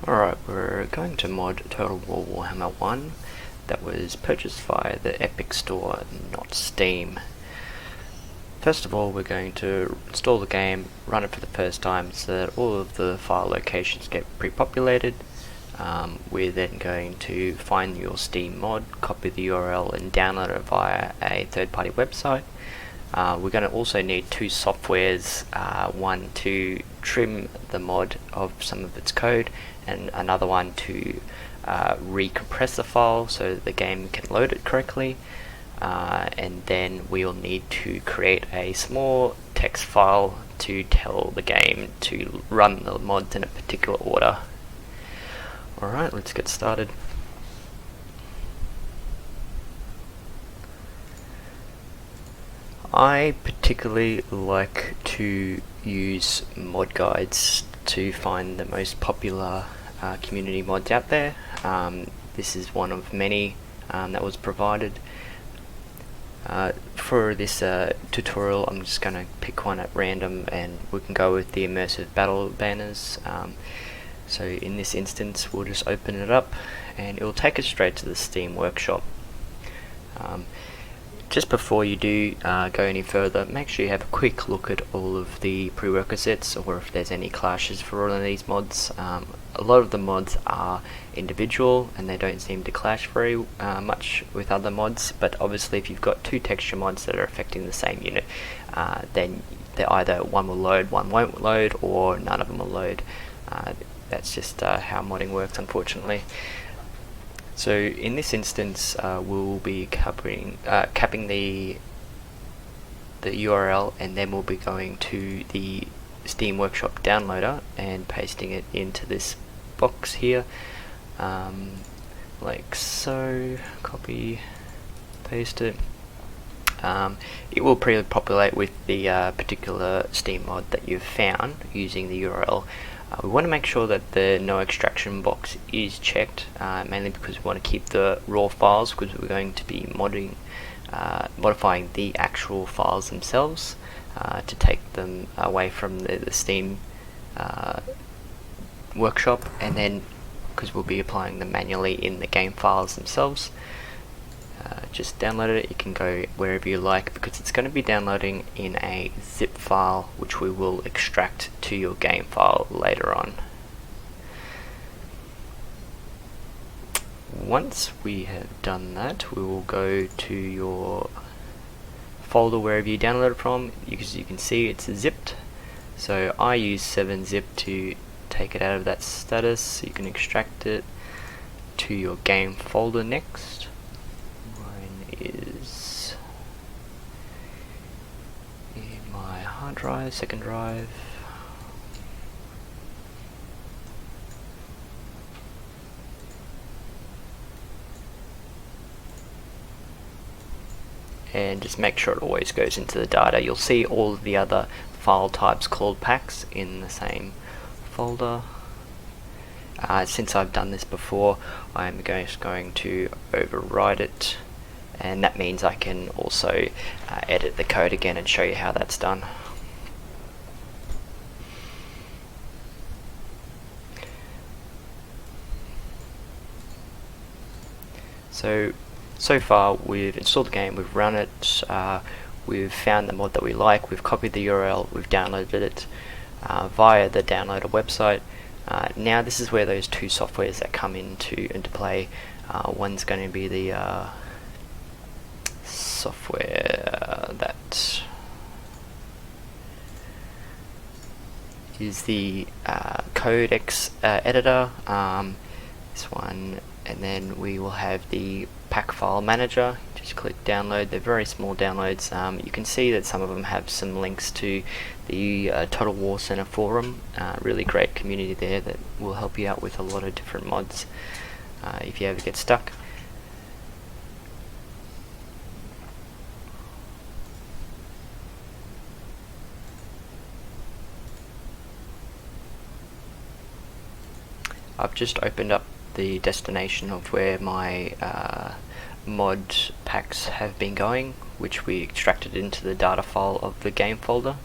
Alright, we're going to mod Total War WARHAMMER 1 that was purchased via the Epic Store, not Steam. First of all, we're going to install the game, run it for the first time so that all of the file locations get pre-populated. We're then going to find your Steam mod, copy the URL and download it via a third-party website. We're going to also need two softwares, one to trim the mod of some of its code and another one to recompress the file so that the game can load it correctly. And then we'll need to create a small text file to tell the game to run the mods in a particular order. Alright, let's get started. I particularly like to use mod guides to find the most popular community mods out there. This is one of many that was provided. For this tutorial, I'm just going to pick one at random and we can go with the immersive battle banners. So in this instance, we'll just open it up and it will take us straight to the Steam workshop. Just before you do go any further, make sure you have a quick look at all of the prerequisites or if there's any clashes for all of these mods. A lot of the mods are individual and they don't seem to clash very much with other mods, but obviously if you've got two texture mods that are affecting the same unit, then either one will load, one won't load, or none of them will load. That's just how modding works, unfortunately. So in this instance, we'll be capping the URL, and then we'll be going to the Steam Workshop downloader and pasting it into this box here, like so. Copy, paste it. It will pre-populate with the particular Steam mod that you've found using the URL. We want to make sure that the no extraction box is checked, mainly because we want to keep the raw files, because we're going to be modifying the actual files themselves to take them away from the Steam workshop, and then because we'll be applying them manually in the game files themselves. Just download it. You can go wherever you like because it's going to be downloading in a zip file which we will extract to your game file later on. Once we have done that, we will go to your folder wherever you download it from, because you can see it's zipped. So I use 7-zip to take it out of that status, so you can extract it to your game folder next. Is in my hard drive, second drive. And just make sure it always goes into the data. You'll see all of the other file types called packs in the same folder. Since I've done this before, I'm going to override it. And that means I can also edit the code again and show you how that's done. So far we've installed the game, we've run it, we've found the mod that we like, we've copied the URL, we've downloaded it via the downloader website. Now this is where those two softwares that come into play. One's going to be the software that is the codex editor, this one, and then we will have the pack file manager. Just click download. They're very small downloads. You can see that some of them have some links to the Total War Center forum. Really great community there that will help you out with a lot of different mods if you ever get stuck. I've just opened up the destination of where my mod packs have been going, which we extracted into the data file of the game folder.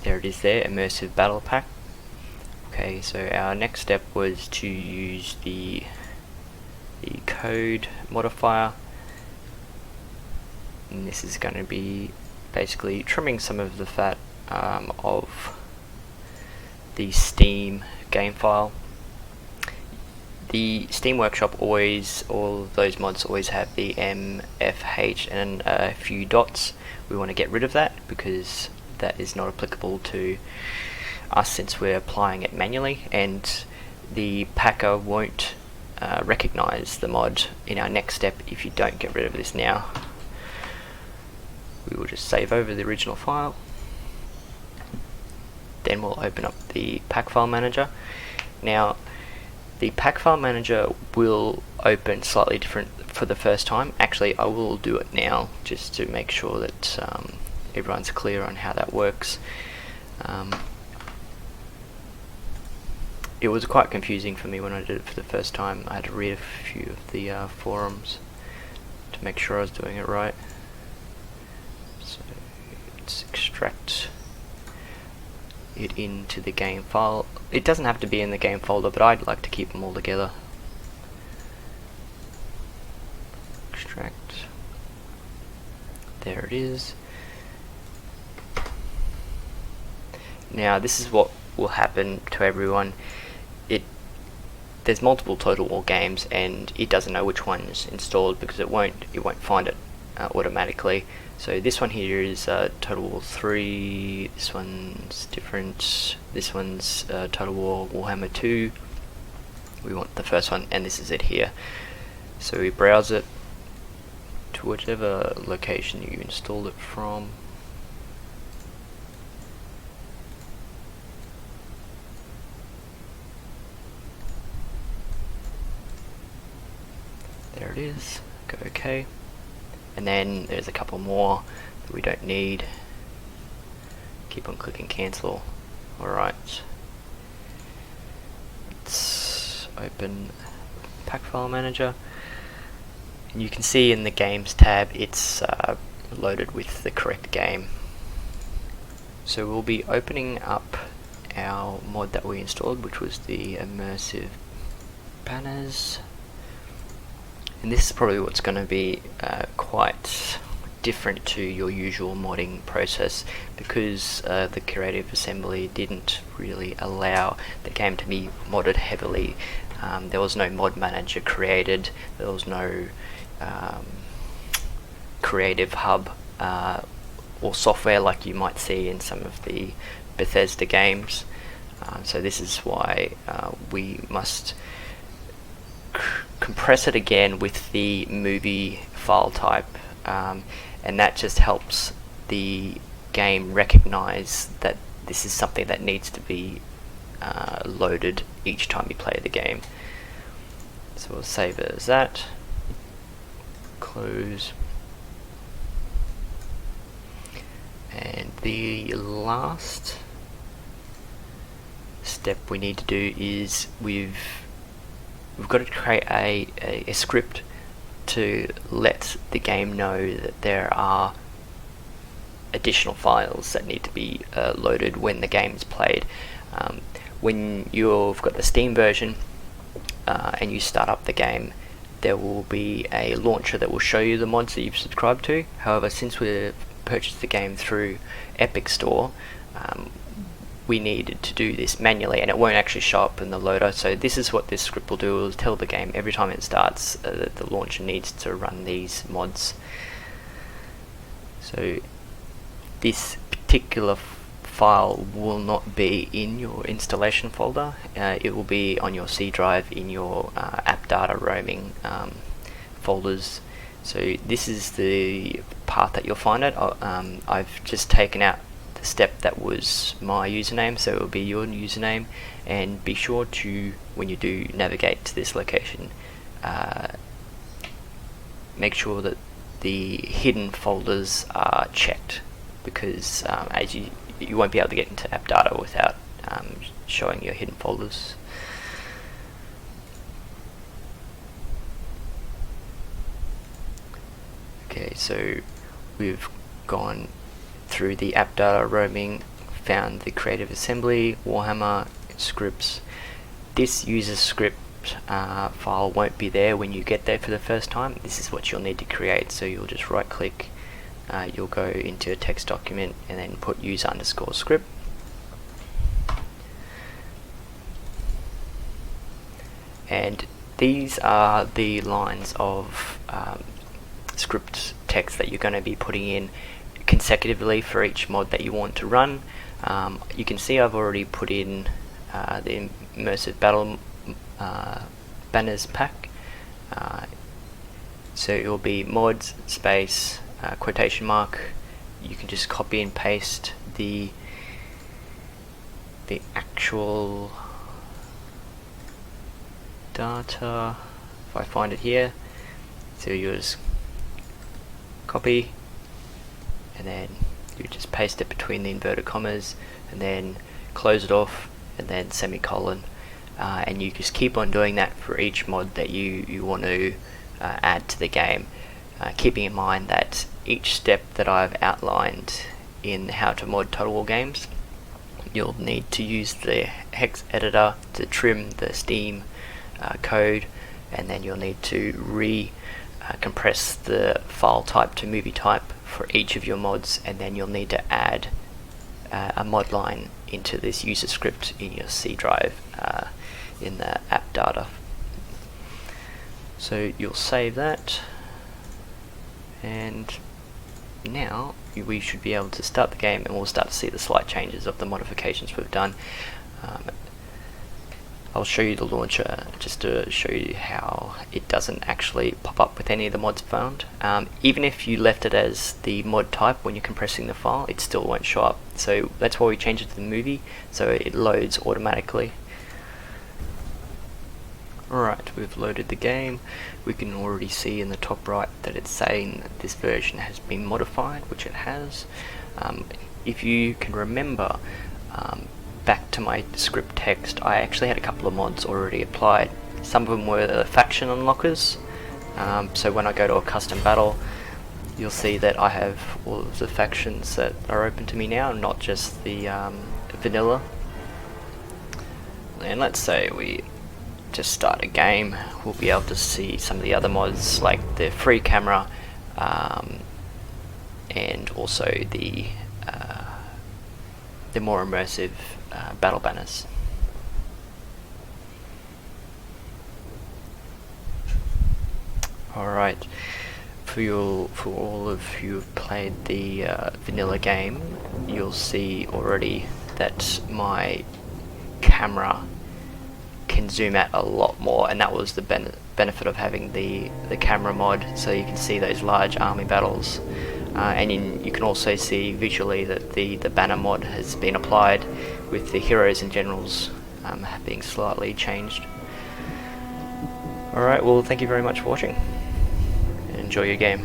There it is there, Immersive Battle Pack. Okay, so our next step was to use the code modifier, and this is going to be basically trimming some of the fat of the Steam game file. The Steam Workshop all of those mods always have the MFH and a few dots. We want to get rid of that because that is not applicable to us since we're applying it manually, and the packer won't recognize the mod in our next step if you don't get rid of this now. We will just save over the original file, then we'll open up the pack file manager. Now the pack file manager will open slightly different for the first time. Actually, I will do it now just to make sure that everyone's clear on how that works. It was quite confusing for me when I did it for the first time. I had to read a few of the forums to make sure I was doing it right. So let's extract it into the game file. It doesn't have to be in the game folder, but I'd like to keep them all together. Extract. There it is. Now this is what will happen to everyone. There's multiple Total War games and it doesn't know which one's installed because it won't find it automatically. So this one here is Total War 3, this one's different, this one's Total War Warhammer 2. We want the first one, and this is it here. So we browse it to whichever location you installed it from. There it is, go OK. And then there's a couple more that we don't need. Keep on clicking cancel. Alright. Let's open Pack File Manager. And you can see in the Games tab it's loaded with the correct game. So we'll be opening up our mod that we installed, which was the immersive banners. And this is probably what's going to be quite different to your usual modding process, because the Creative Assembly didn't really allow the game to be modded heavily. There was no mod manager created, there was no creative hub or software like you might see in some of the Bethesda games. So this is why we must compress it again with the movie file type, and that just helps the game recognize that this is something that needs to be loaded each time you play the game. So we'll save it as that, close, and the last step we need to do is we've got to create a script to let the game know that there are additional files that need to be loaded when the game is played. When you've got the Steam version and you start up the game, there will be a launcher that will show you the mods that you've subscribed to. However, since we've purchased the game through Epic Store, we needed to do this manually, and it won't actually show up in the loader. So this is what this script will do. It will tell the game every time it starts that the launcher needs to run these mods. So this particular file will not be in your installation folder. It will be on your C drive in your app data roaming folders. So this is the path that you'll find it. I've just taken out step that was my username, so it will be your username, and be sure to, when you do navigate to this location, make sure that the hidden folders are checked, because as you won't be able to get into app data without showing your hidden folders. Okay, so we've gone through the app data roaming found the Creative Assembly, Warhammer, scripts. This user script file won't be there when you get there for the first time. This is what you'll need to create, so you'll just right click, you'll go into a text document and then put user_script. And these are the lines of script text that you're going to be putting in consecutively for each mod that you want to run. You can see I've already put in the immersive battle banners pack. So it will be mods space quotation mark. You can just copy and paste the actual data. If I find it here, so you just copy and then you just paste it between the inverted commas and then close it off and then semicolon, and you just keep on doing that for each mod that you want to add to the game, keeping in mind that each step that I've outlined in how to mod Total War games, you'll need to use the hex editor to trim the Steam code, and then you'll need to compress the file type to movie type for each of your mods, and then you'll need to add a mod line into this user script in your C drive in the app data. So you'll save that, and now we should be able to start the game and we'll start to see the slight changes of the modifications we've done. I'll show you the launcher just to show you how it doesn't actually pop up with any of the mods found. Even if you left it as the mod type when you're compressing the file, it still won't show up. So that's why we changed it to the movie, so it loads automatically. Alright, we've loaded the game. We can already see in the top right that it's saying that this version has been modified, which it has. If you can remember, back to my script text, I actually had a couple of mods already applied. Some of them were the faction unlockers, so when I go to a custom battle, you'll see that I have all of the factions that are open to me now, not just the vanilla. And let's say we just start a game, we'll be able to see some of the other mods like the free camera, and also the more immersive battle banners. Alright, for all of you who've played the vanilla game, you'll see already that my camera can zoom out a lot more, and that was the benefit of having the camera mod, so you can see those large army battles. And you can also see visually that the banner mod has been applied with the heroes and generals being slightly changed. Alright, well, thank you very much for watching. Enjoy your game.